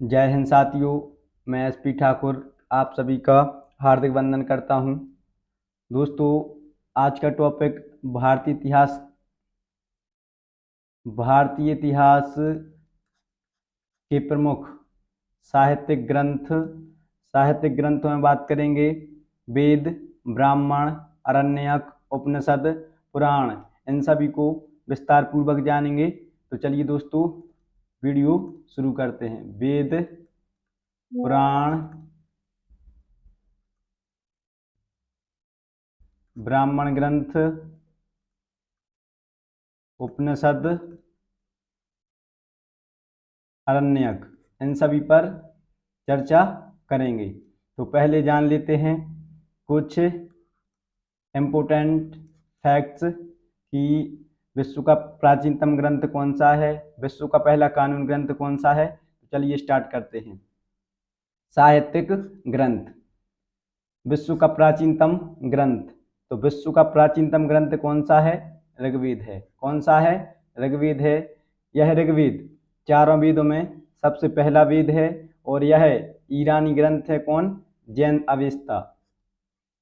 जय हिंद साथियों। मैं एसपी ठाकुर आप सभी का हार्दिक वंदन करता हूं। दोस्तों, आज का टॉपिक भारतीय इतिहास के प्रमुख साहित्यिक ग्रंथों में बात करेंगे। वेद, ब्राह्मण, अरण्यक, उपनिषद, पुराण, इन सभी को विस्तार पूर्वक जानेंगे। तो चलिए दोस्तों, वीडियो शुरू करते हैं। वेद, पुराण, ब्राह्मण ग्रंथ, उपनिषद, अरण्यक, इन सभी पर चर्चा करेंगे। तो पहले जान लेते हैं कुछ इम्पोर्टेंट फैक्ट्स कि विश्व का प्राचीनतम ग्रंथ कौन सा है, विश्व का पहला कानून ग्रंथ कौन सा है। तो चलिए स्टार्ट करते हैं। साहित्यिक ग्रंथ, विश्व का प्राचीनतम ग्रंथ। तो विश्व का प्राचीनतम ग्रंथ कौन सा है? ऋग्वेद है। कौन सा है? ऋग्वेद है। यह ऋग्वेद चारों वेदों में सबसे पहला वेद है और यह ईरानी ग्रंथ है। कौन? जैन अवेस्ता।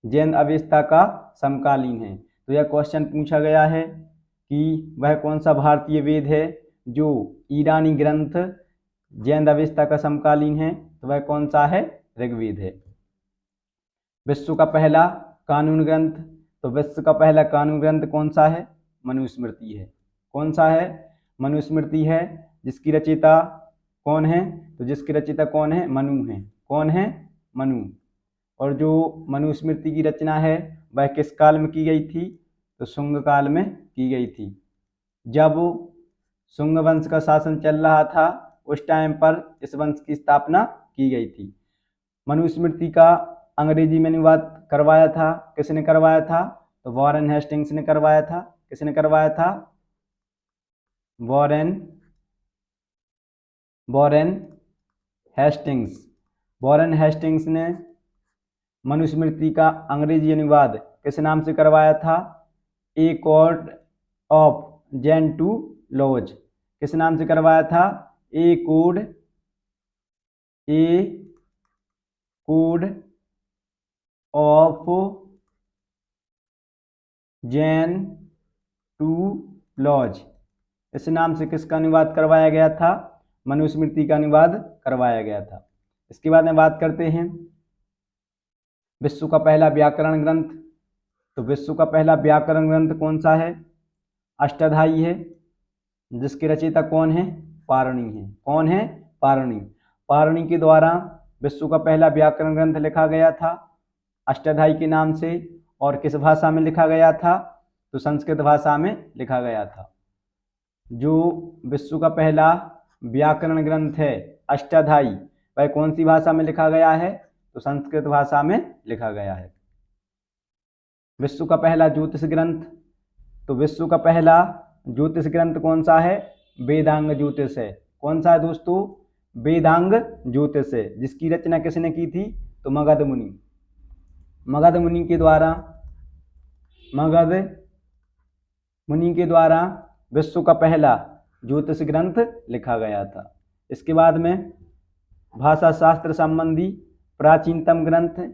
जैन अवेस्ता का समकालीन है। तो यह क्वेश्चन पूछा गया है कि वह कौन सा भारतीय वेद है जो ईरानी ग्रंथ जैन अवेस्ता का समकालीन है। तो वह कौन सा है? ऋग्वेद है। विश्व का पहला कानून ग्रंथ, तो विश्व का पहला कानून ग्रंथ कौन सा है? मनुस्मृति है। कौन सा है? मनुस्मृति है। जिसकी रचयिता कौन है? तो जिसकी रचयिता कौन है? मनु है। कौन है? मनु। और जो मनुस्मृति की रचना है वह किस काल में की गई थी? तो शुंग काल में की गई थी। जब शुंग वंश का शासन चल रहा था उस टाइम पर इस वंश की स्थापना की गई थी। मनुस्मृति का अंग्रेजी में अनुवाद करवाया था। किसने करवाया था? तो वॉरेन हेस्टिंग्स ने करवाया था। किसने करवाया था? Warren Hastings. वॉरेन हेस्टिंग्स ने मनुस्मृति का अंग्रेजी अनुवाद किस नाम से करवाया था? A code of Gentoo laws. किस नाम से करवाया था? A code of Gentoo laws. इस नाम से किसका अनुवाद करवाया गया था? मनुस्मृति का अनुवाद करवाया गया था। इसके बाद में बात करते हैं विश्व का पहला व्याकरण ग्रंथ। तो विश्व का पहला व्याकरण ग्रंथ कौन सा है? अष्टाध्यायी है। जिसकी रचयिता कौन है? पाणिनि है। कौन है? पाणिनि। पाणिनि के द्वारा विश्व का पहला व्याकरण ग्रंथ लिखा गया था अष्टाध्यायी के नाम से। और किस भाषा में लिखा गया था? तो संस्कृत भाषा में लिखा गया था। जो विश्व का पहला व्याकरण ग्रंथ है अष्टाध्यायी, वह कौन सी भाषा में लिखा गया है? तो संस्कृत भाषा में लिखा गया है। विश्व का पहला ज्योतिष ग्रंथ, तो विश्व का पहला ज्योतिष ग्रंथ कौन सा है? वेदांग ज्योतिष है। कौन सा है दोस्तों? वेदांग ज्योतिष है। जिसकी रचना किसने की थी? तो मगध मुनि। मगध मुनि के द्वारा विश्व का पहला ज्योतिष ग्रंथ लिखा गया था। इसके बाद में भाषा शास्त्र संबंधी प्राचीनतम ग्रंथ।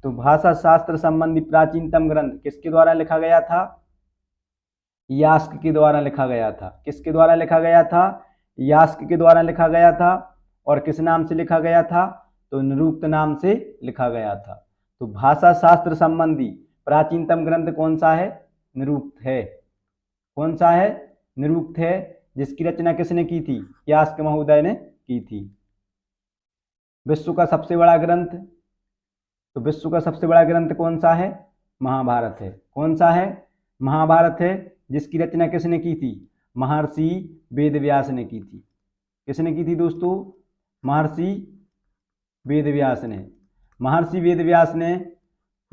तो भाषा शास्त्र संबंधी प्राचीनतम ग्रंथ किसके द्वारा लिखा गया था? यास्क के द्वारा लिखा गया था। किसके द्वारा लिखा गया था? यास्क के द्वारा लिखा गया था। और किस नाम से लिखा गया था? तो निरुक्त नाम से लिखा गया था। तो भाषा शास्त्र संबंधी प्राचीनतम ग्रंथ कौन सा है? निरुक्त है। कौन सा है? निरुक्त है। जिसकी रचना किसने की थी? यास्क महोदय ने की थी। विश्व का सबसे बड़ा ग्रंथ, तो विश्व का सबसे बड़ा ग्रंथ कौन सा है? महाभारत है। कौन सा है? महाभारत है। जिसकी रचना किसने की थी? महर्षि वेदव्यास ने की थी। किसने की थी दोस्तों? महर्षि वेदव्यास ने। महर्षि वेदव्यास ने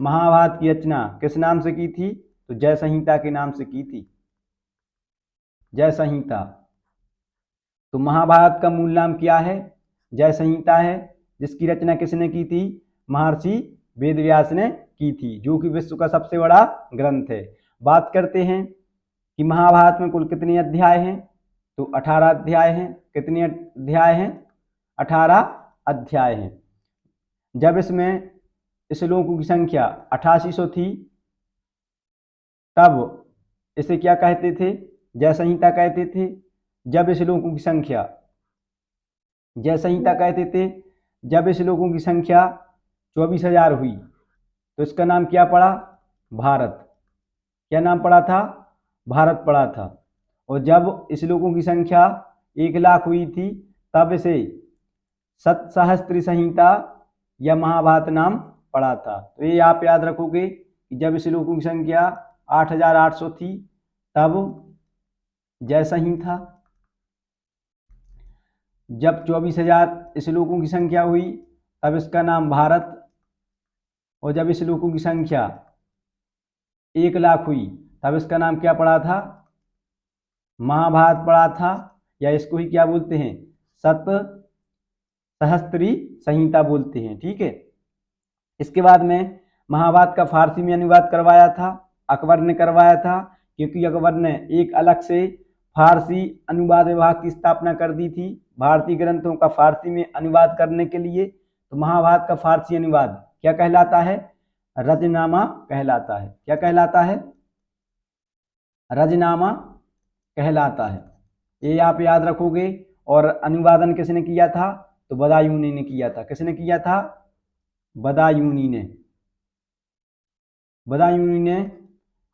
महाभारत की रचना किस नाम से की थी? तो जय संहिता के नाम से की थी। जय संहिता। तो महाभारत का मूल नाम क्या है? जय संहिता है। जिसकी रचना किसने की थी? महर्षि वेदव्यास ने की थी, जो कि विश्व का सबसे बड़ा ग्रंथ है। बात करते हैं कि महाभारत में कुल कितने अध्याय हैं? तो 18 अध्याय हैं। कितने अध्याय हैं? 18 अध्याय हैं। जब इसमें श्लोकों की संख्या 8800 थी तब इसे क्या कहते थे? जय संहिता कहते थे। जब श्लोकों की संख्या जय संहिता कहते थे। जब श्लोकों की संख्या 24,000 हुई तो इसका नाम क्या पड़ा? भारत। क्या नाम पड़ा था? भारत पड़ा था। और जब श्लोकों की संख्या 1,00,000 हुई थी तब इसे सतसहस्त्र संहिता या महाभारत नाम पड़ा था। तो ये आप याद रखोगे कि जब श्लोकों की संख्या 8,800 थी तब जय संहिता, जब 24,000 श्लोकों की संख्या हुई तब इसका नाम भारत, और जब श्लोकों की संख्या 1,00,000 हुई तब इसका नाम क्या पड़ा था? महाभारत पड़ा था, या इसको ही क्या बोलते हैं? सत सहस्त्री संहिता बोलते हैं। ठीक है। इसके बाद में महाभारत का फारसी में अनुवाद करवाया था, अकबर ने करवाया था, क्योंकि अकबर ने एक अलग से फारसी अनुवाद विभाग की स्थापना कर दी थी भारतीय ग्रंथों का फारसी में अनुवाद करने के लिए। तो महाभारत का फारसी अनुवाद क्या कहलाता है? रजनामा कहलाता है। क्या कहलाता है? रजनामा कहलाता है। ये आप याद रखोगे। और अनुवादन किसने किया था? तो बदायूनी ने किया था। किसने किया था? बदायूनी ने। बदायूनी ने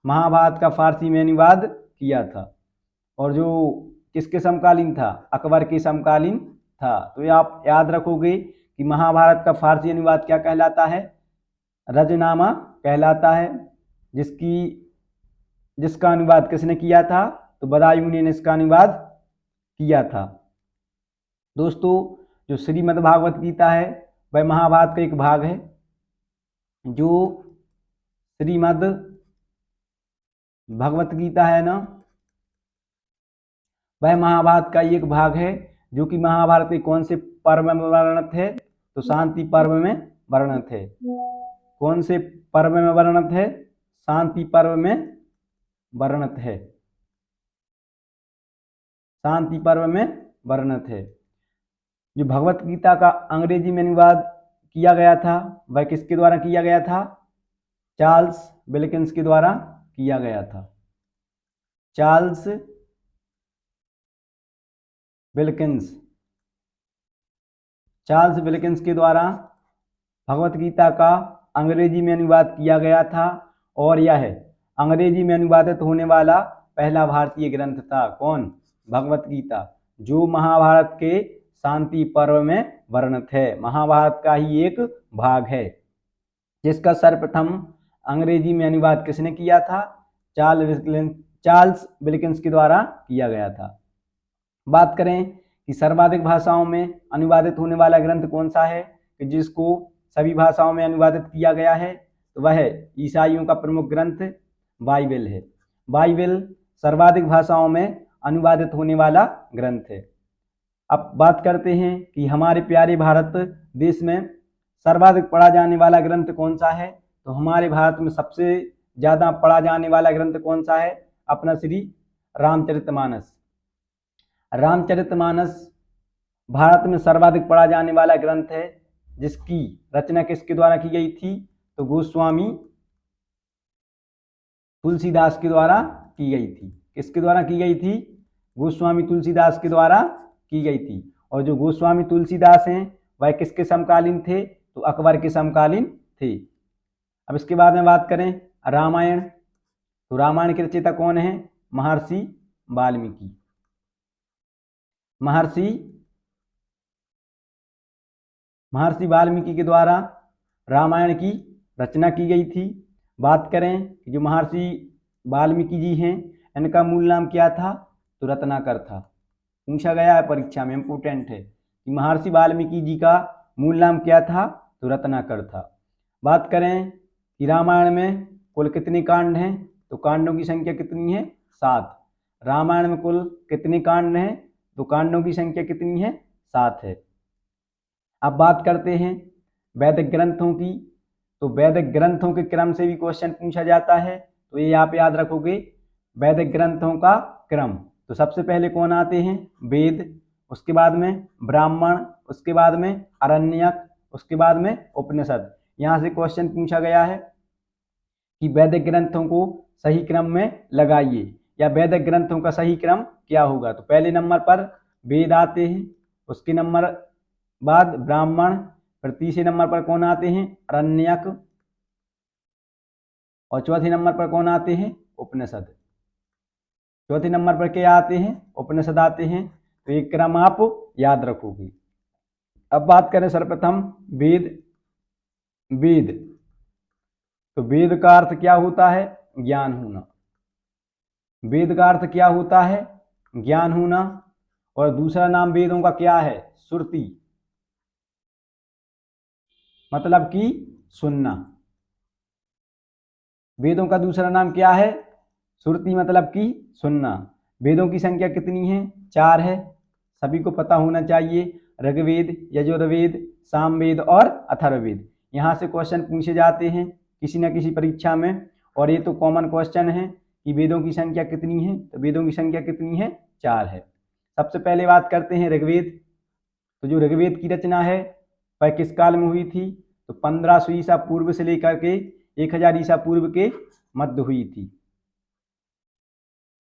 महाभारत का फारसी में अनुवाद किया था, और जो किसके समकालीन था? अकबर के समकालीन था। तो ये आप याद रखोगे कि महाभारत का फारसी अनुवाद क्या कहलाता है? रजनामा कहलाता है। जिसका अनुवाद किसने किया था? तो बदायूनी ने इसका अनुवाद किया था। दोस्तों, जो श्रीमद् भागवत गीता है वह महाभारत का एक भाग है। जो श्रीमद् भगवत गीता है ना, वह महाभारत का एक भाग है, जो कि महाभारत के कौन से पर्व में वर्णित है? तो शांति पर्व में वर्णित है। कौन से पर्व में वर्णित है? शांति पर्व में वर्णित है। शांति पर्व में वर्णित है। जो भगवत गीता का अंग्रेजी में अनुवाद किया गया था वह किसके द्वारा किया गया था? चार्ल्स विल्किंस के द्वारा किया गया था। Charles Wilkins. चार्ल्स विल्किंस के द्वारा भगवत गीता का अंग्रेजी में अनुवाद किया गया था, और यह अंग्रेजी में अनुवादित होने वाला पहला भारतीय ग्रंथ था। कौन? भगवत गीता, जो महाभारत के शांति पर्व में वर्णित है। महाभारत का ही एक भाग है, जिसका सर्वप्रथम अंग्रेजी में अनुवाद किसने किया था? चार्ल्स विल्किंस के द्वारा किया गया था। बात करें कि सर्वाधिक भाषाओं में अनुवादित होने वाला ग्रंथ कौन सा है, कि जिसको सभी भाषाओं में अनुवादित किया गया है, तो वह ईसाइयों का प्रमुख ग्रंथ बाइबल है। बाइबल सर्वाधिक भाषाओं में अनुवादित होने वाला ग्रंथ है। अब बात करते हैं कि हमारे प्यारे भारत देश में सर्वाधिक पढ़ा जाने वाला ग्रंथ कौन सा है। तो हमारे भारत में सबसे ज़्यादा पढ़ा जाने वाला ग्रंथ कौन सा है? अपना श्री रामचरितमानस। रामचरितमानस भारत में सर्वाधिक पढ़ा जाने वाला ग्रंथ है, जिसकी रचना किसके द्वारा की गई थी? तो गोस्वामी तुलसीदास के द्वारा की गई थी। किसके द्वारा की गई थी? गोस्वामी तुलसीदास के द्वारा की गई थी। और जो गोस्वामी तुलसीदास हैं वह किसके समकालीन थे? तो अकबर के समकालीन थे। अब इसके बाद में बात करें रामायण। तो रामायण के रचयिता कौन है? महर्षि वाल्मीकि। महर्षि वाल्मीकि के द्वारा रामायण की रचना की गई थी। बात करें कि जो महर्षि वाल्मीकि जी हैं, इनका मूल नाम क्या था? तो रत्नाकर था। पूछा गया है परीक्षा में, इंपोर्टेंट है कि महर्षि वाल्मीकि जी का मूल नाम क्या था? तो रत्नाकर था। बात करें कि रामायण में कुल कितने कांड हैं? तो कांडों की संख्या कितनी है? 7। रामायण में कुल कितने कांड हैं? तो कांडों की संख्या कितनी है? 7 है। अब बात करते हैं वैदिक ग्रंथों की। तो वैदिक ग्रंथों के क्रम से भी क्वेश्चन पूछा जाता है, तो ये आप याद रखोगे, वैदिक ग्रंथों का क्रम। तो सबसे पहले कौन आते हैं? वेद, उसके बाद में ब्राह्मण, उसके बाद में आरण्यक, उसके बाद में उपनिषद। यहाँ से क्वेश्चन पूछा गया है कि वैदिक ग्रंथों को सही क्रम में लगाइए, या वैदिक ग्रंथों का सही क्रम क्या होगा। तो पहले नंबर पर वेद आते हैं, उसके नंबर बाद ब्राह्मण, फिर तीसरे नंबर पर कौन आते हैं, आरण्यक, और चौथे नंबर पर कौन आते हैं, उपनिषद। चौथे नंबर पर क्या आते हैं, उपनिषद आते हैं। तो ये क्रम आप याद रखोगे। अब बात करें सर्वप्रथम वेद। वेद, तो वेद का अर्थ क्या होता है, ज्ञान होना। वेद का अर्थ क्या होता है, ज्ञान होना। और दूसरा नाम वेदों का क्या है, श्रुति, मतलब कि सुनना। वेदों का दूसरा नाम क्या है, श्रुति, मतलब कि सुनना। वेदों की संख्या कितनी है, 4 है, सभी को पता होना चाहिए। ऋग्वेद, यजुर्वेद, सामवेद और अथर्ववेद। यहाँ से क्वेश्चन पूछे जाते हैं किसी न किसी परीक्षा में, और ये तो कॉमन क्वेश्चन है कि वेदों की संख्या कितनी है। तो वेदों की संख्या कितनी है, 4 है। सबसे पहले बात करते हैं ऋग्वेद। तो जो ऋग्वेद की रचना है वह किस काल में हुई थी, तो 1500 ईसा पूर्व से लेकर के 1000 ईसा पूर्व के मध्य हुई थी।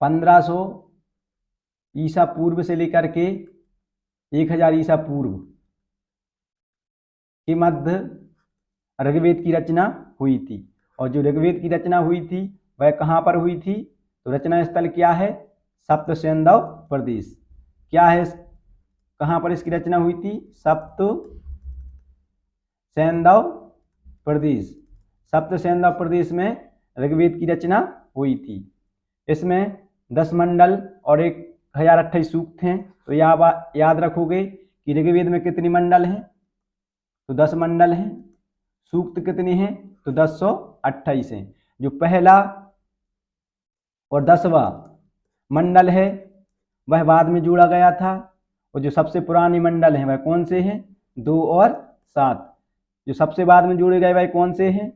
1500 ईसा पूर्व से लेकर के 1000 ईसा पूर्व के मध्य ऋग्वेद की रचना हुई थी। और जो ऋग्वेद की रचना हुई थी वह कहाँ पर हुई थी, तो रचना स्थल क्या है, सप्त सैंधव प्रदेश। क्या है, कहाँ पर इसकी रचना हुई थी, सप्त सैंधव प्रदेश। सप्त सैंधव प्रदेश में ऋग्वेद की रचना हुई थी। इसमें 10 मंडल और 1028 सूक्त हैं। तो याद रखोगे कि ऋग्वेद में कितनी मंडल हैं, तो 10 मंडल हैं। सूक्त कितने हैं, तो 1028 हैं। जो पहला और 10वां मंडल है वह बाद में जोड़ा गया था, और जो सबसे पुरानी मंडल हैं वह कौन से हैं, 2 और 7। जो सबसे बाद में जोड़े गए वह कौन से हैं,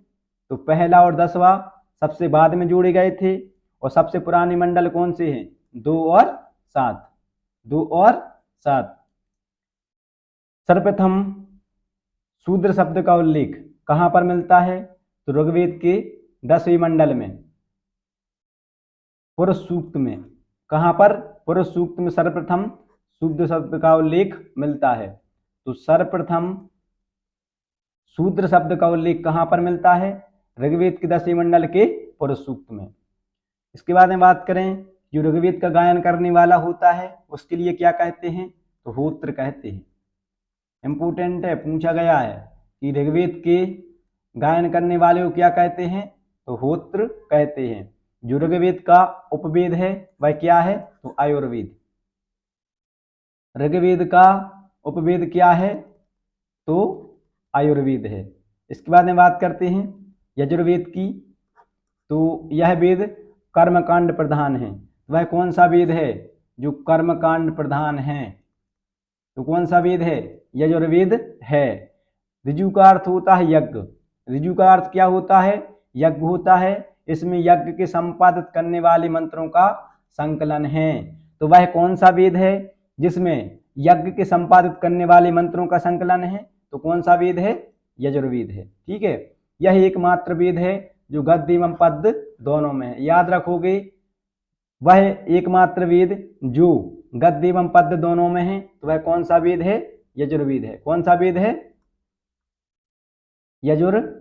तो पहला और 10वां सबसे बाद में जोड़े गए थे, और सबसे पुराने मंडल कौन से हैं, 2 और 7। 2 और 7। सर्वप्रथम शूद्र शब्द का उल्लेख कहाँ पर मिलता है, तो ऋग्वेद के 10वें मंडल में पुरुष सूक्त में। कहाँ पर, पुरुष सूक्त में सर्वप्रथम शूद्र शब्द का उल्लेख मिलता है। तो सर्वप्रथम शूद्र शब्द का उल्लेख कहाँ पर मिलता है, ऋग्वेद के 10वें मंडल के पुरुष सूक्त में। इसके बाद में बात करें, जो ऋग्वेद का गायन करने वाला होता है उसके लिए क्या कहते हैं, तो होत्र कहते हैं। इंपोर्टेंट है, पूछा गया है कि ऋग्वेद के गायन करने वाले को क्या कहते हैं, तो होत्र कहते हैं। जो ऋग्वेद का उपवेद है वह क्या है, तो आयुर्वेद। ऋग्वेद का उपवेद क्या है, तो आयुर्वेद है। इसके बाद में बात करते हैं यजुर्वेद की। तो यह वेद कर्मकांड प्रधान है। वह कौन सा वेद है, जो कर्मकांड प्रधान है, तो कौन सा वेद है, यजुर्वेद है। ऋजु का अर्थ होता है यज्ञ। ऋजु का अर्थ क्या होता है, यज्ञ होता है। इसमें यज्ञ के संपादित करने वाले मंत्रों का संकलन है। तो वह कौन सा वेद है जिसमें यज्ञ के संपादित करने वाले मंत्रों का संकलन है, तो कौन सा वेद है, यजुर्वेद है। ठीक है, यह एकमात्र वेद है जो गद्य एवं पद्य दोनों में है। याद रखोगे, वह एकमात्र वेद जो गद्य एवं पद्य दोनों में है, तो वह कौन सा वेद है, यजुर्वेद है। कौन सा वेद है, यजुर्वेद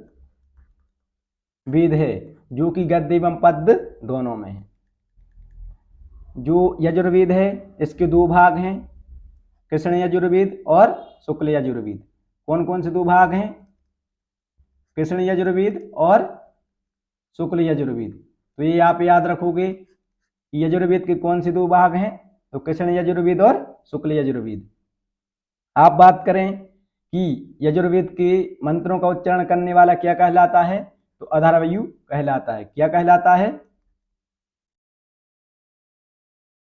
है, जो कि गद्य एवं पद्य दोनों में है। जो यजुर्वेद है इसके 2 भाग हैं, कृष्ण यजुर्वेद और शुक्ल यजुर्वेद। कौन कौन से 2 भाग हैं, कृष्ण यजुर्वेद और शुक्ल यजुर्वेद। तो ये आप याद रखोगे कि यजुर्वेद के कौन से 2 भाग हैं, तो कृष्ण यजुर्वेद और शुक्ल यजुर्वेद। आप बात करें कि यजुर्वेद के मंत्रों का उच्चारण करने वाला क्या कहलाता है, तो अथर्वयु कहलाता है। क्या कहलाता है,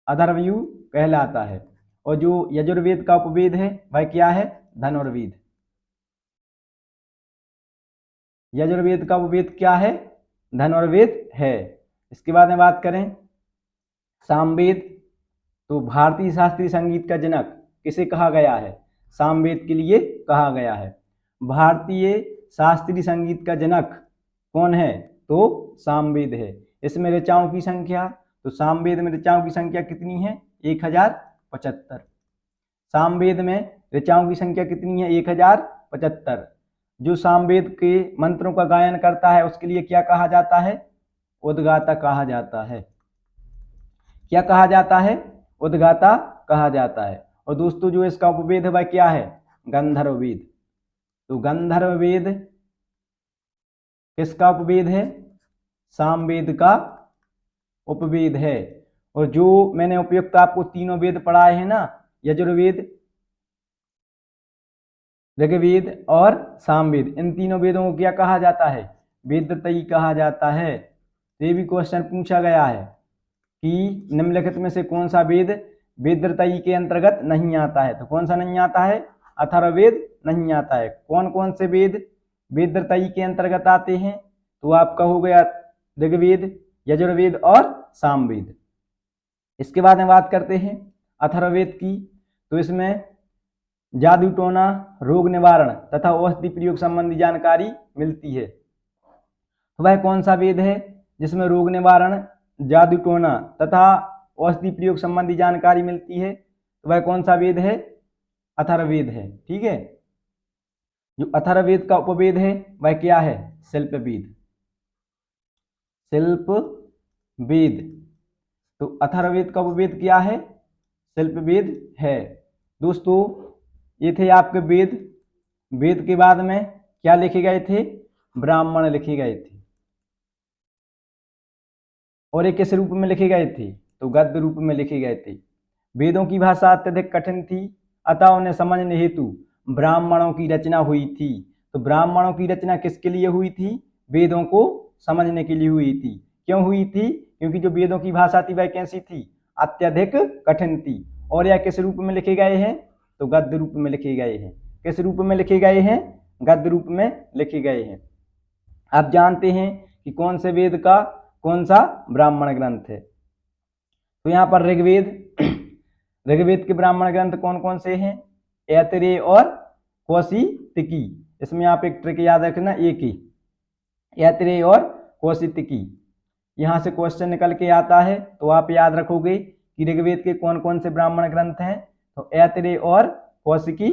अथर्वयु कहलाता है। और जो यजुर्वेद का उपवेद है वह क्या है, धनुर्वेद। यजुर्वेद का उपवेद क्या है, धनुर्वेद है। इसके बाद में बात करें सामवेद। तो भारतीय शास्त्रीय संगीत का जनक किसे कहा गया है, सामवेद के लिए कहा गया है। भारतीय शास्त्रीय संगीत का जनक कौन है? तो सामवेद है। इसमें ऋचाओं की संख्या, तो सामवेद में ऋचाओं की संख्या कितनी है? 1075। सामवेद में ऋचाओं की संख्या कितनी है? 1075। जो सामवेद के मंत्रों का गायन करता है उसके लिए क्या कहा जाता है? उद्गाता कहा जाता है। क्या कहा जाता है? उद्गाता कहा जाता है। और दोस्तों जो इसका उपवेद है वह क्या है? गंधर्व वेद। तो गंधर्व वेद किसका उपवेद है? सामवेद का उपवेद है। और जो मैंने उपयुक्त आपको तीनों वेद पढ़ाए हैं ना, यजुर्वेद, ऋग्वेद और सामवेद, इन तीनों वेदों को क्या कहा जाता है? वेदत्रयी कहा जाता है। ये भी क्वेश्चन पूछा गया है कि निम्नलिखित में से कौन सा वेद वेदत्रयी के अंतर्गत नहीं आता है? तो कौन सा नहीं आता है? अथर्ववेद नहीं आता है। कौन कौन से वेद वेदत्रयी के अंतर्गत आते हैं? तो आपका हो गया ऋग्वेद, यजुर्वेद और सामवेद। इसके बाद में बात करते हैं अथर्ववेद की। तो इसमें जादू टोना, रोग निवारण तथा औषधि प्रयोग संबंधी जानकारी मिलती है। तो वह कौन सा वेद है जिसमें रोग निवारण, जादू टोना तथा औषधि प्रयोग संबंधी जानकारी मिलती है? तो वह कौन सा वेद है? अथर्ववेद है। ठीक है। जो अथर्ववेद का उपवेद है वह क्या है? शिल्पवेद। शिल्पवेद। तो अथर्ववेद का उपवेद क्या है? शिल्पवेद है। दोस्तों ये थे आपके वेद। वेद के बाद में क्या लिखे गए थे? ब्राह्मण लिखे गए थे। और ये किस रूप में लिखे गए थे? तो गद्य रूप में लिखे गए थे। वेदों की भाषा अत्यधिक कठिन थी, अतः उन्हें समझने हेतु ब्राह्मणों की रचना हुई थी। तो ब्राह्मणों की रचना किसके लिए हुई थी? वेदों को समझने के लिए हुई थी। क्यों हुई थी? क्योंकि जो वेदों की भाषा थी वह कैसी थी? अत्यधिक कठिन थी। और यह किस रूप में लिखे गए हैं? तो गद्य रूप में लिखे गए हैं। किस रूप में लिखे गए हैं? गद्य रूप में लिखे गए हैं। आप जानते हैं कि कौन से वेद का कौन सा ब्राह्मण ग्रंथ है? तो यहाँ पर ऋग्वेद, ऋग्वेद के ब्राह्मण ग्रंथ कौन कौन से हैं? ऐतरेय और कौशितिकी। इसमें आप एक ट्रिक याद रखना, एक ही, ऐतरेय और कौशितिकी। यहाँ से क्वेश्चन निकल के आता है तो आप याद रखोगे कि ऋग्वेद के कौन कौन से ब्राह्मण ग्रंथ हैं? तो ऐतरेय और कौशिकी।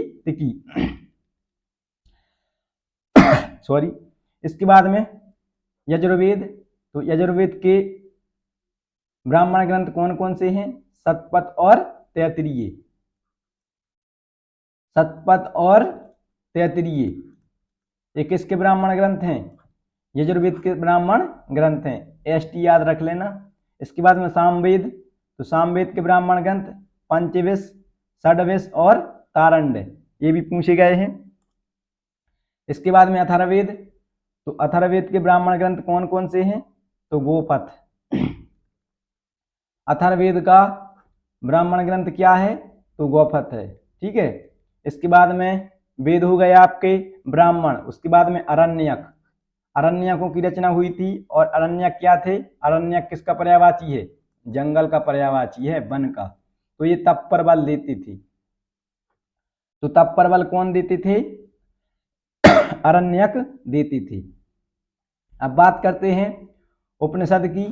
सॉरी। इसके बाद में यजुर्वेद। तो यजुर्वेद के ब्राह्मण ग्रंथ कौन कौन से हैं? शतपथ और तैत्तिरीय। शतपथ और तैत्तिरीय ये किसके ब्राह्मण ग्रंथ हैं? यजुर्वेद के ब्राह्मण ग्रंथ हैं। एसटी याद रख लेना। इसके बाद में सामवेद। तो सामवेद के ब्राह्मण ग्रंथ पंचविश, षड्विश और तारण्ड, ये भी पूछे गए हैं। इसके बाद में अथर्ववेद। तो अथर्ववेद के ब्राह्मण ग्रंथ कौन कौन से हैं? तो गोपथ। अथर्ववेद का ब्राह्मण ग्रंथ क्या है? तो गोपथ है। ठीक है। इसके बाद में वेद हो गए आपके ब्राह्मण। उसके बाद में अरण्यक। अरण्यकों की रचना हुई थी। और अरण्यक क्या थे? अरण्यक किसका पर्यायवाची है? जंगल का पर्यायवाची है, वन का। तो ये तप पर बल देती थी। तो तप पर बल कौन देते थे? अरण्यक देती थी। अब बात करते हैं उपनिषद की।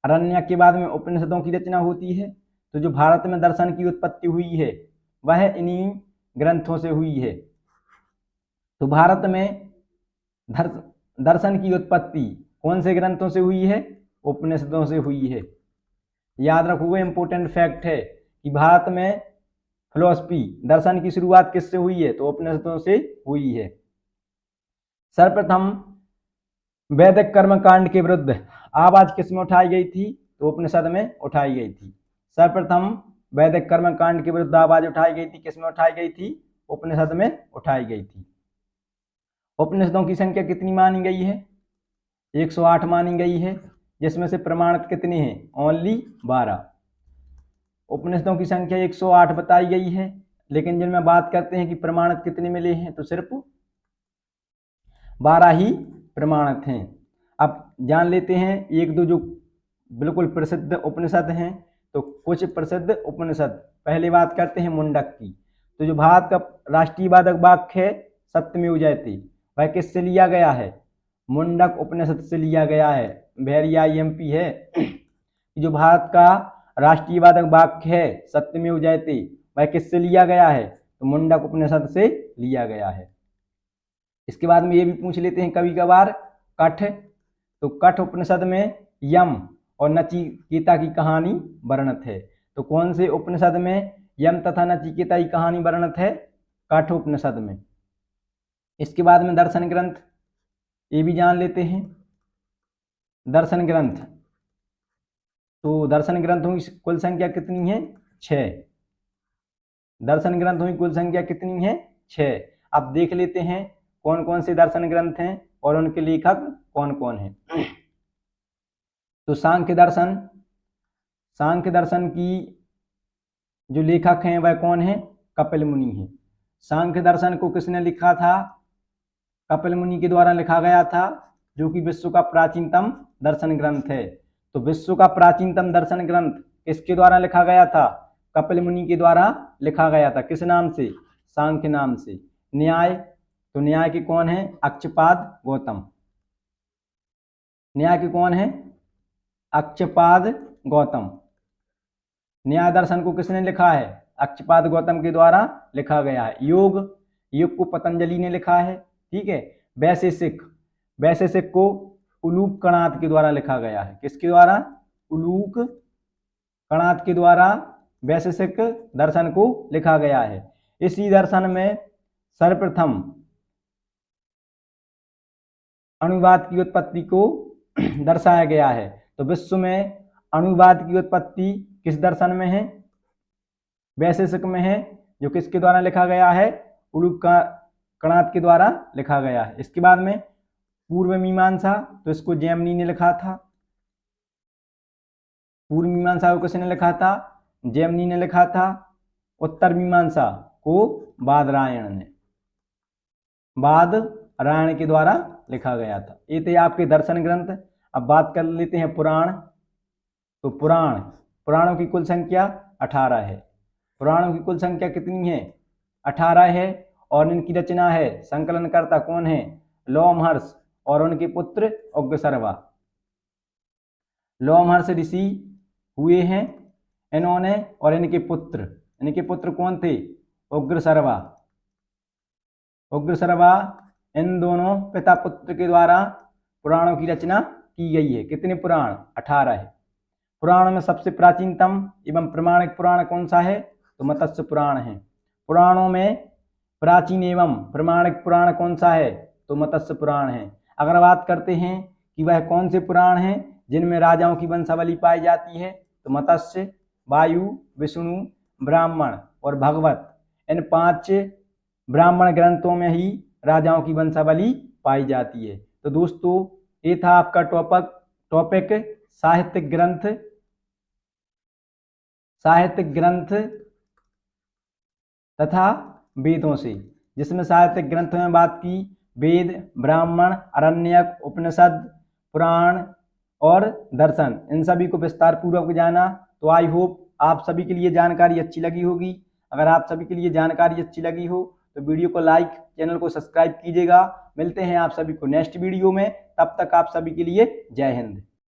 अरण्यक के बाद में उपनिषदों की रचना होती है। तो जो भारत में दर्शन की उत्पत्ति हुई है वह इन्हीं ग्रंथों से हुई है। तो भारत में दर्शन की उत्पत्ति कौन से ग्रंथों से हुई है? उपनिषदों से हुई है। याद रखोगे, इंपोर्टेंट फैक्ट है कि भारत में फिलोसफी, दर्शन की शुरुआत किससे हुई है? तो उपनिषदों से हुई है। सर्वप्रथम वैदिक कर्मकांड के विरुद्ध आवाज किसमें उठाई गई थी? तो उपनिषद में उठाई गई थी। सर्वप्रथम वैदिक कर्मकांड के विरुद्ध आवाज उठाई गई थी, किसमें उठाई गई थी? उपनिषद में उठाई गई थी। उपनिषदों की संख्या कितनी मानी गई है? 108 मानी गई है, जिसमें से प्रमाणित कितने हैं? ओनली 12। उपनिषदों की संख्या 108 बताई गई है, लेकिन जिनमें बात करते हैं कि प्रमाणित कितने मिले हैं, तो सिर्फ 12 ही प्रमाणित हैं। अब जान लेते हैं एक दो जो बिल्कुल प्रसिद्ध उपनिषद हैं। तो कुछ प्रसिद्ध उपनिषद, पहले बात करते हैं मुंडक की। तो जो भारत का राष्ट्रीयवादक वाक्य है सत्यमेव जयते, वह किससे लिया गया है? मुंडक उपनिषद से लिया गया है। वेरी IMP है। जो भारत का राष्ट्रीयवादक वाक्य है सत्यमेव जयते, वह किससे लिया गया है? तो मुंडक उपनिषद से लिया गया है। इसके बाद में ये भी पूछ लेते हैं कभी कभार कठ, तो कठ उपनिषद में यम और नचिकेता की कहानी वर्णित है। तो कौन से उपनिषद में यम तथा नचिकेता की कहानी वर्णित है? कठ उपनिषद में। इसके बाद में दर्शन ग्रंथ, ये भी जान लेते हैं। दर्शन ग्रंथ, तो दर्शन ग्रंथों की कुल संख्या कितनी है? 6। दर्शन ग्रंथों की कुल संख्या कितनी है? 6। अब देख लेते हैं कौन कौन से दर्शन ग्रंथ हैं और उनके लेखक कौन कौन हैं। तो सांख्य दर्शन, सांख्य दर्शन की जो लेखक हैं वह कौन है? कपिल मुनि हैं। सांख्य दर्शन को किसने लिखा था? कपिल मुनि के द्वारा लिखा गया था, जो कि विश्व का प्राचीनतम दर्शन ग्रंथ है। तो विश्व का प्राचीनतम दर्शन ग्रंथ किसके द्वारा लिखा गया था? कपिल मुनि के द्वारा लिखा गया था। किस नाम से? सांख्य नाम से। न्याय, तो न्याय के कौन है? अक्षपाद गौतम। न्याय के कौन है? अक्षपाद गौतम। न्याय दर्शन को किसने लिखा है? अक्षपाद गौतम के द्वारा लिखा गया है। योग, योग को पतंजलि ने लिखा है। ठीक है। वैशेषिक, वैशेषिक को उलूक कणाद के द्वारा लिखा गया है। किसके द्वारा? उलूक कणाद के द्वारा वैशेषिक दर्शन को लिखा गया है। इसी दर्शन में सर्वप्रथम अणुवाद की उत्पत्ति को दर्शाया गया है। तो विश्व में अणुवाद की उत्पत्ति किस दर्शन में है? वैशेषिक में है, जो किसके द्वारा लिखा गया है? उलूक कणाद के द्वारा लिखा गया है। इसके बाद में पूर्व मीमांसा, तो इसको जैमिनी ने लिखा था। पूर्व मीमांसा को किसने लिखा था? जैमिनी ने लिखा था। उत्तर मीमांसा को बादरायण ने, बादरायण के द्वारा लिखा गया था। ये थे आपके दर्शन ग्रंथ। अब बात कर लेते हैं पुराण। तो पुराण, पुराणों की कुल संख्या 18 है। पुराणों की कुल संख्या कितनी है? 18 है। और इनकी रचना है, संकलनकर्ता कौन है? लोमहर्ष और उनके पुत्र उग्रसर्वा। लोमहर्ष ऋषि हुए हैं इन्होंने, और इनके पुत्र कौन थे? उग्रसर्वा। उग्रसर्वा, इन दोनों पिता पुत्र के द्वारा पुराणों की रचना की गई है। कितने पुराण? 18 है। पुराण में सबसे प्राचीनतम एवं प्रमाणिक पुराण कौन सा है? तो मत्स्य पुराण है। पुराणों में प्राचीन एवं प्रमाणिक पुराण कौन सा है? तो मत्स्य पुराण है। अगर बात करते हैं कि वह कौन से पुराण हैं जिनमें राजाओं की वंशावली पाई जाती है, तो मत्स्य, वायु, विष्णु, ब्राह्मण और भगवत, इन 5 ब्राह्मण ग्रंथों में ही राजाओं की वंशावली पाई जाती है। तो दोस्तों, ये था आपका टॉपिक साहित्यिक ग्रंथ, साहित्यिक ग्रंथ तथा वेदों से, जिसमें साहित्यिक ग्रंथों में बात की वेद, ब्राह्मण, आरण्यक, उपनिषद, पुराण और दर्शन, इन सभी को विस्तार पूर्वक जाना। तो आई होप आप सभी के लिए जानकारी अच्छी लगी होगी। अगर आप सभी के लिए जानकारी अच्छी लगी हो तो वीडियो को लाइक, चैनल को सब्सक्राइब कीजिएगा। मिलते हैं आप सभी को नेक्स्ट वीडियो में। तब तक आप सभी के लिए जय हिंद।